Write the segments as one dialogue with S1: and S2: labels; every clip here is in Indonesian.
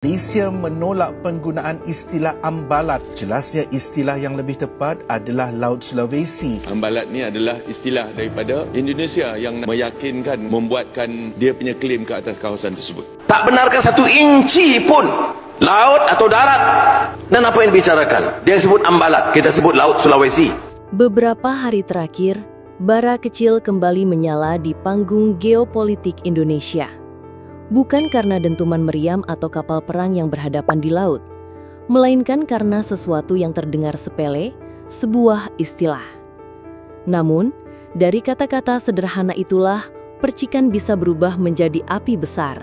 S1: Malaysia menolak penggunaan istilah Ambalat. Jelasnya istilah yang lebih tepat adalah Laut Sulawesi.
S2: Ambalat ni adalah istilah daripada Indonesia yang meyakinkan, membuatkan dia punya klaim ke atas kawasan tersebut.
S3: Tak benarkan satu inci pun laut atau darat. Dan apa yang dibicarakan? Dia sebut Ambalat, kita sebut Laut Sulawesi.
S4: Beberapa hari terakhir, bara kecil kembali menyala di panggung geopolitik Indonesia. Bukan karena dentuman meriam atau kapal perang yang berhadapan di laut, melainkan karena sesuatu yang terdengar sepele, sebuah istilah. Namun, dari kata-kata sederhana itulah, percikan bisa berubah menjadi api besar.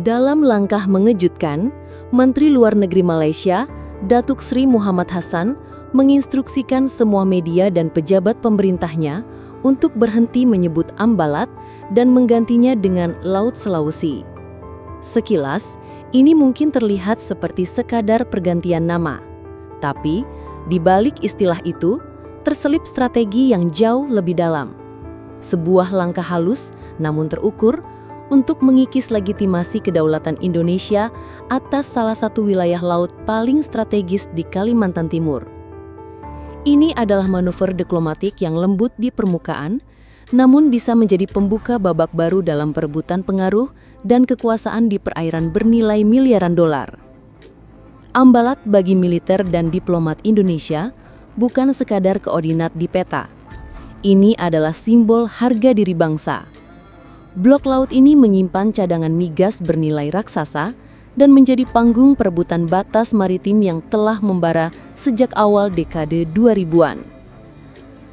S4: Dalam langkah mengejutkan, Menteri Luar Negeri Malaysia, Datuk Seri Muhammad Hassan, menginstruksikan semua media dan pejabat pemerintahnya untuk berhenti menyebut Ambalat dan menggantinya dengan Laut Sulawesi. Sekilas, ini mungkin terlihat seperti sekadar pergantian nama. Tapi, di balik istilah itu, terselip strategi yang jauh lebih dalam. Sebuah langkah halus, namun terukur, untuk mengikis legitimasi kedaulatan Indonesia atas salah satu wilayah laut paling strategis di Kalimantan Timur. Ini adalah manuver diplomatik yang lembut di permukaan, namun bisa menjadi pembuka babak baru dalam perebutan pengaruh dan kekuasaan di perairan bernilai miliaran dolar. Ambalat bagi militer dan diplomat Indonesia bukan sekadar koordinat di peta. Ini adalah simbol harga diri bangsa. Blok laut ini menyimpan cadangan migas bernilai raksasa dan menjadi panggung perebutan batas maritim yang telah membara sejak awal dekade 2000-an.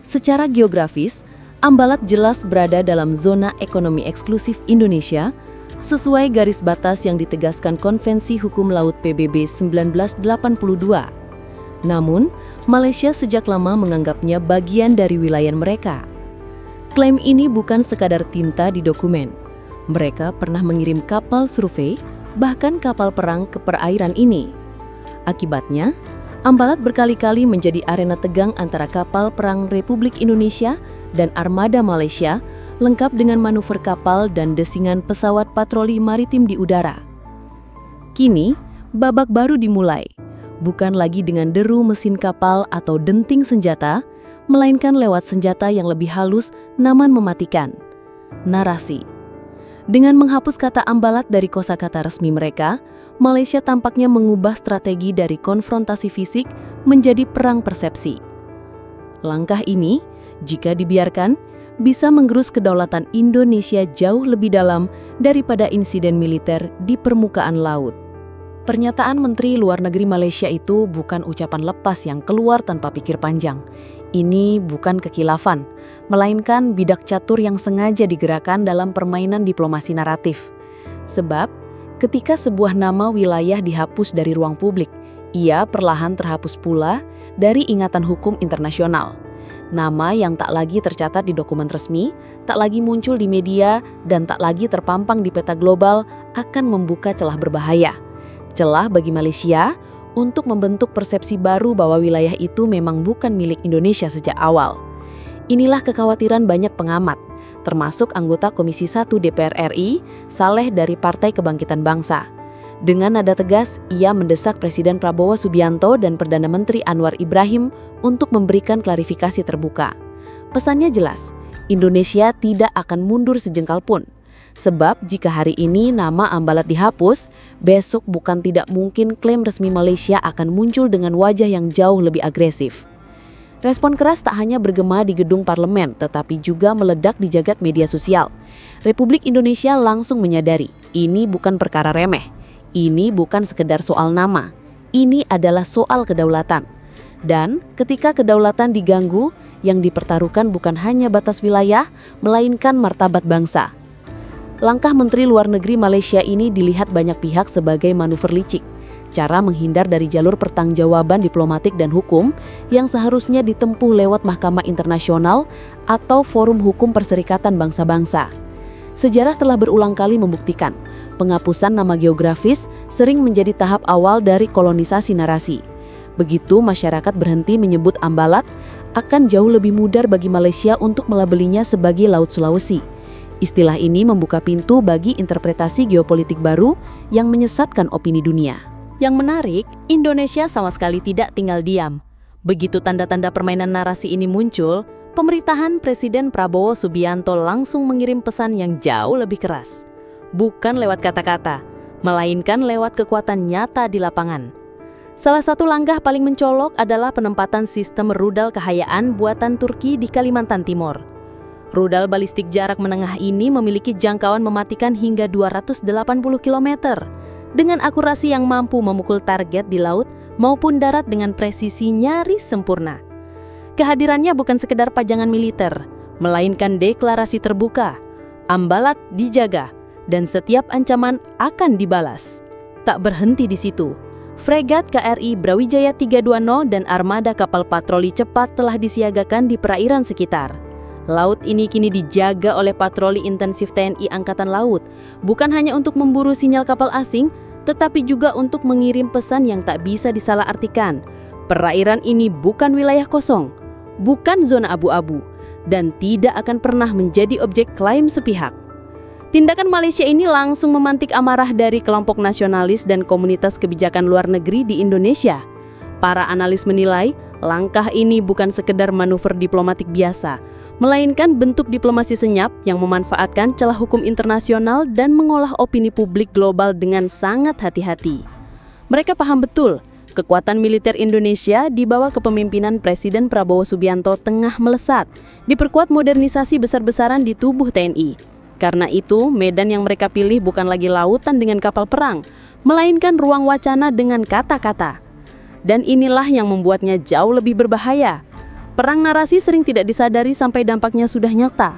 S4: Secara geografis, Ambalat jelas berada dalam zona ekonomi eksklusif Indonesia, sesuai garis batas yang ditegaskan Konvensi Hukum Laut PBB 1982. Namun, Malaysia sejak lama menganggapnya bagian dari wilayah mereka. Klaim ini bukan sekadar tinta di dokumen. Mereka pernah mengirim kapal survei, bahkan kapal perang ke perairan ini. Akibatnya, Ambalat berkali-kali menjadi arena tegang antara kapal perang Republik Indonesia dan armada Malaysia, lengkap dengan manuver kapal dan desingan pesawat patroli maritim di udara. Kini, babak baru dimulai, bukan lagi dengan deru mesin kapal atau denting senjata, melainkan lewat senjata yang lebih halus namun mematikan, narasi. Dengan menghapus kata Ambalat dari kosakata resmi mereka, Malaysia tampaknya mengubah strategi dari konfrontasi fisik menjadi perang persepsi. Langkah ini, jika dibiarkan, bisa menggerus kedaulatan Indonesia jauh lebih dalam daripada insiden militer di permukaan laut. Pernyataan Menteri Luar Negeri Malaysia itu bukan ucapan lepas yang keluar tanpa pikir panjang. Ini bukan kekilafan, melainkan bidak catur yang sengaja digerakkan dalam permainan diplomasi naratif. Sebab, ketika sebuah nama wilayah dihapus dari ruang publik, ia perlahan terhapus pula dari ingatan hukum internasional. Nama yang tak lagi tercatat di dokumen resmi, tak lagi muncul di media, dan tak lagi terpampang di peta global akan membuka celah berbahaya. Celah bagi Malaysia untuk membentuk persepsi baru bahwa wilayah itu memang bukan milik Indonesia sejak awal. Inilah kekhawatiran banyak pengamat, termasuk anggota Komisi 1 DPR RI, Saleh dari Partai Kebangkitan Bangsa. Dengan nada tegas, ia mendesak Presiden Prabowo Subianto dan Perdana Menteri Anwar Ibrahim untuk memberikan klarifikasi terbuka. Pesannya jelas, Indonesia tidak akan mundur sejengkal pun. Sebab jika hari ini nama Ambalat dihapus, besok bukan tidak mungkin klaim resmi Malaysia akan muncul dengan wajah yang jauh lebih agresif. Respon keras tak hanya bergema di gedung parlemen, tetapi juga meledak di jagat media sosial. Republik Indonesia langsung menyadari, ini bukan perkara remeh. Ini bukan sekedar soal nama. Ini adalah soal kedaulatan. Dan ketika kedaulatan diganggu, yang dipertaruhkan bukan hanya batas wilayah, melainkan martabat bangsa. Langkah Menteri Luar Negeri Malaysia ini dilihat banyak pihak sebagai manuver licik, cara menghindar dari jalur pertanggungjawaban diplomatik dan hukum yang seharusnya ditempuh lewat Mahkamah Internasional atau Forum Hukum Perserikatan Bangsa-Bangsa. Sejarah telah berulang kali membuktikan, penghapusan nama geografis sering menjadi tahap awal dari kolonisasi narasi. Begitu masyarakat berhenti menyebut Ambalat, akan jauh lebih mudah bagi Malaysia untuk melabelinya sebagai Laut Sulawesi. Istilah ini membuka pintu bagi interpretasi geopolitik baru yang menyesatkan opini dunia. Yang menarik, Indonesia sama sekali tidak tinggal diam. Begitu tanda-tanda permainan narasi ini muncul, pemerintahan Presiden Prabowo Subianto langsung mengirim pesan yang jauh lebih keras. Bukan lewat kata-kata, melainkan lewat kekuatan nyata di lapangan. Salah satu langkah paling mencolok adalah penempatan sistem rudal kehayaan buatan Turki di Kalimantan Timur. Rudal balistik jarak menengah ini memiliki jangkauan mematikan hingga 280 km dengan akurasi yang mampu memukul target di laut maupun darat dengan presisi nyaris sempurna. Kehadirannya bukan sekedar pajangan militer, melainkan deklarasi terbuka. Ambalat dijaga dan setiap ancaman akan dibalas. Tak berhenti di situ. Fregat KRI Brawijaya 320 dan armada kapal patroli cepat telah disiagakan di perairan sekitar. Laut ini kini dijaga oleh patroli intensif TNI Angkatan Laut, bukan hanya untuk memburu sinyal kapal asing, tetapi juga untuk mengirim pesan yang tak bisa disalahartikan. Perairan ini bukan wilayah kosong, bukan zona abu-abu, dan tidak akan pernah menjadi objek klaim sepihak. Tindakan Malaysia ini langsung memantik amarah dari kelompok nasionalis dan komunitas kebijakan luar negeri di Indonesia. Para analis menilai, langkah ini bukan sekedar manuver diplomatik biasa, melainkan bentuk diplomasi senyap yang memanfaatkan celah hukum internasional dan mengolah opini publik global dengan sangat hati-hati. Mereka paham betul, kekuatan militer Indonesia di bawah kepemimpinan Presiden Prabowo Subianto tengah melesat, diperkuat modernisasi besar-besaran di tubuh TNI. Karena itu, medan yang mereka pilih bukan lagi lautan dengan kapal perang, melainkan ruang wacana dengan kata-kata. Dan inilah yang membuatnya jauh lebih berbahaya. Perang narasi sering tidak disadari sampai dampaknya sudah nyata.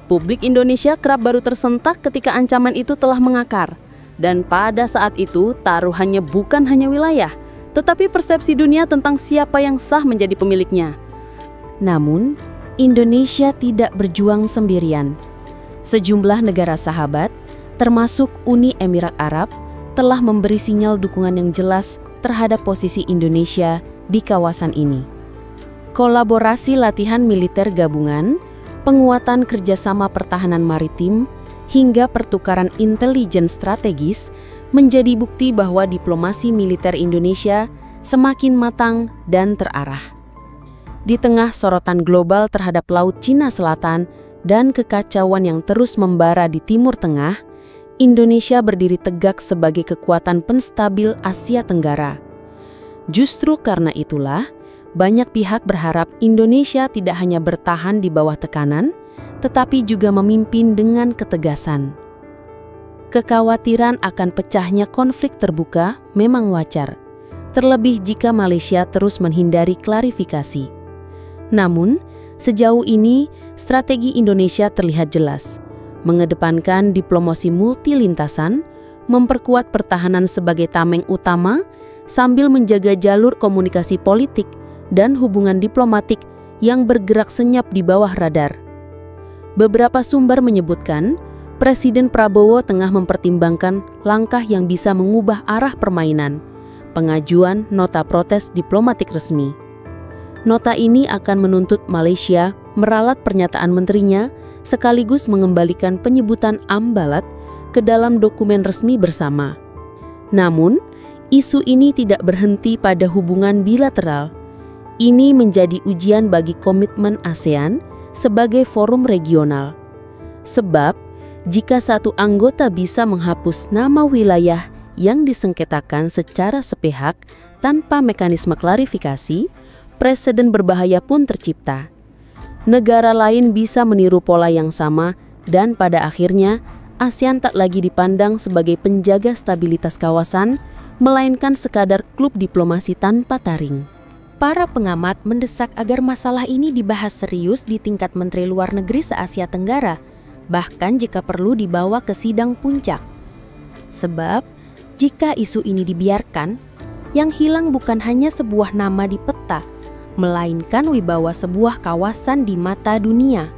S4: Publik Indonesia kerap baru tersentak ketika ancaman itu telah mengakar. Dan pada saat itu, taruhannya bukan hanya wilayah, tetapi persepsi dunia tentang siapa yang sah menjadi pemiliknya. Namun, Indonesia tidak berjuang sendirian. Sejumlah negara sahabat, termasuk Uni Emirat Arab, telah memberi sinyal dukungan yang jelas terhadap posisi Indonesia di kawasan ini. Kolaborasi latihan militer gabungan, penguatan kerjasama pertahanan maritim, hingga pertukaran intelijen strategis menjadi bukti bahwa diplomasi militer Indonesia semakin matang dan terarah. Di tengah sorotan global terhadap Laut Cina Selatan dan kekacauan yang terus membara di Timur Tengah, Indonesia berdiri tegak sebagai kekuatan penstabil Asia Tenggara. Justru karena itulah, banyak pihak berharap Indonesia tidak hanya bertahan di bawah tekanan, tetapi juga memimpin dengan ketegasan. Kekhawatiran akan pecahnya konflik terbuka memang wajar, terlebih jika Malaysia terus menghindari klarifikasi. Namun, sejauh ini strategi Indonesia terlihat jelas, mengedepankan diplomasi multilintasan, memperkuat pertahanan sebagai tameng utama, sambil menjaga jalur komunikasi politik dan hubungan diplomatik yang bergerak senyap di bawah radar. Beberapa sumber menyebutkan, Presiden Prabowo tengah mempertimbangkan langkah yang bisa mengubah arah permainan, pengajuan nota protes diplomatik resmi. Nota ini akan menuntut Malaysia meralat pernyataan menterinya, sekaligus mengembalikan penyebutan Ambalat ke dalam dokumen resmi bersama. Namun, isu ini tidak berhenti pada hubungan bilateral. Ini menjadi ujian bagi komitmen ASEAN sebagai forum regional. Sebab, jika satu anggota bisa menghapus nama wilayah yang disengketakan secara sepihak tanpa mekanisme klarifikasi, preseden berbahaya pun tercipta. Negara lain bisa meniru pola yang sama dan pada akhirnya ASEAN tak lagi dipandang sebagai penjaga stabilitas kawasan, melainkan sekadar klub diplomasi tanpa taring. Para pengamat mendesak agar masalah ini dibahas serius di tingkat Menteri Luar Negeri se-Asia Tenggara, bahkan jika perlu dibawa ke sidang puncak. Sebab, jika isu ini dibiarkan, yang hilang bukan hanya sebuah nama di peta, melainkan wibawa sebuah kawasan di mata dunia.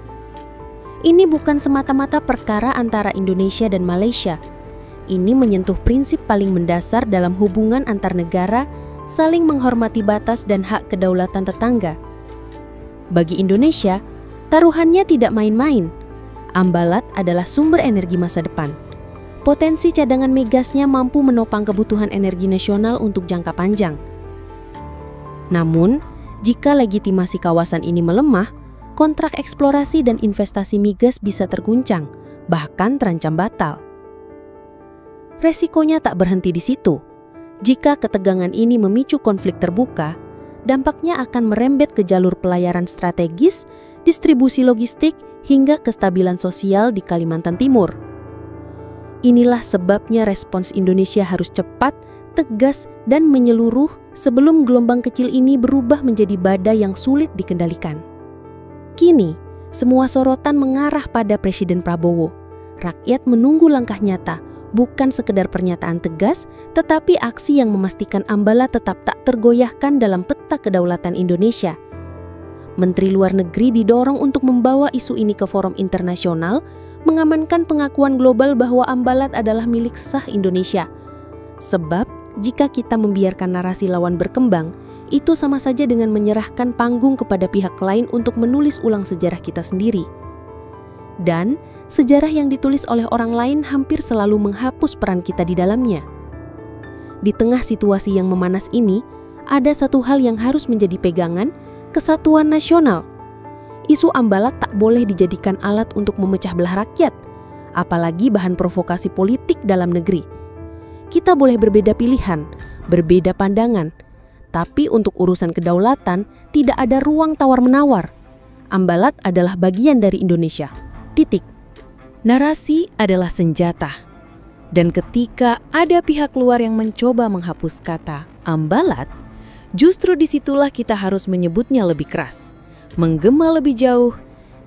S4: Ini bukan semata-mata perkara antara Indonesia dan Malaysia. Ini menyentuh prinsip paling mendasar dalam hubungan antar negara, saling menghormati batas dan hak kedaulatan tetangga. Bagi Indonesia, taruhannya tidak main-main.
S5: Ambalat adalah sumber energi masa depan. Potensi cadangan migasnya mampu menopang kebutuhan energi nasional untuk jangka panjang. Namun, jika legitimasi kawasan ini melemah, kontrak eksplorasi dan investasi migas bisa terguncang, bahkan terancam batal. Resikonya tak berhenti di situ. Jika ketegangan ini memicu konflik terbuka, dampaknya akan merembet ke jalur pelayaran strategis, distribusi logistik, hingga kestabilan sosial di Kalimantan Timur. Inilah sebabnya respons Indonesia harus cepat, tegas, dan menyeluruh sebelum gelombang kecil ini berubah menjadi badai yang sulit dikendalikan. Kini, semua sorotan mengarah pada Presiden Prabowo. Rakyat menunggu langkah nyata, bukan sekedar pernyataan tegas, tetapi aksi yang memastikan Ambalat tetap tak tergoyahkan dalam peta kedaulatan Indonesia. Menteri Luar Negeri didorong untuk membawa isu ini ke forum internasional, mengamankan pengakuan global bahwa Ambalat adalah milik sah Indonesia. Sebab, jika kita membiarkan narasi lawan berkembang, itu sama saja dengan menyerahkan panggung kepada pihak lain untuk menulis ulang sejarah kita sendiri. Dan, sejarah yang ditulis oleh orang lain hampir selalu menghapus peran kita di dalamnya. Di tengah situasi yang memanas ini, ada satu hal yang harus menjadi pegangan, kesatuan nasional. Isu Ambalat tak boleh dijadikan alat untuk memecah belah rakyat, apalagi bahan provokasi politik dalam negeri. Kita boleh berbeda pilihan, berbeda pandangan, tapi untuk urusan kedaulatan tidak ada ruang tawar-menawar. Ambalat adalah bagian dari Indonesia. Titik.
S4: Narasi adalah senjata. Dan ketika ada pihak luar yang mencoba menghapus kata Ambalat, justru disitulah kita harus menyebutnya lebih keras, menggema lebih jauh,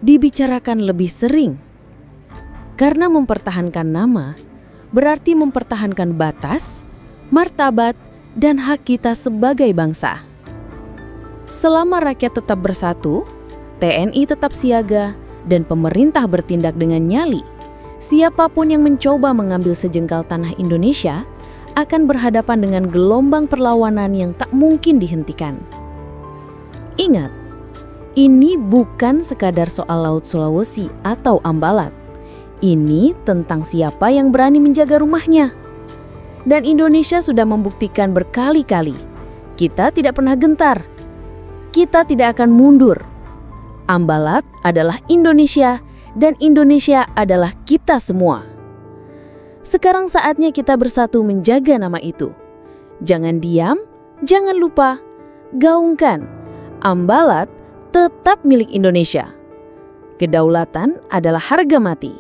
S4: dibicarakan lebih sering. Karena mempertahankan nama berarti mempertahankan batas, martabat, dan hak kita sebagai bangsa. Selama rakyat tetap bersatu, TNI tetap siaga, dan pemerintah bertindak dengan nyali, siapapun yang mencoba mengambil sejengkal tanah Indonesia akan berhadapan dengan gelombang perlawanan yang tak mungkin dihentikan. Ingat, ini bukan sekadar soal Laut Sulawesi atau Ambalat. Ini tentang siapa yang berani menjaga rumahnya. Dan Indonesia sudah membuktikan berkali-kali, kita tidak pernah gentar. Kita tidak akan mundur. Ambalat adalah Indonesia dan Indonesia adalah kita semua. Sekarang saatnya kita bersatu menjaga nama itu. Jangan diam, jangan lupa, gaungkan. Ambalat tetap milik Indonesia. Kedaulatan adalah harga mati.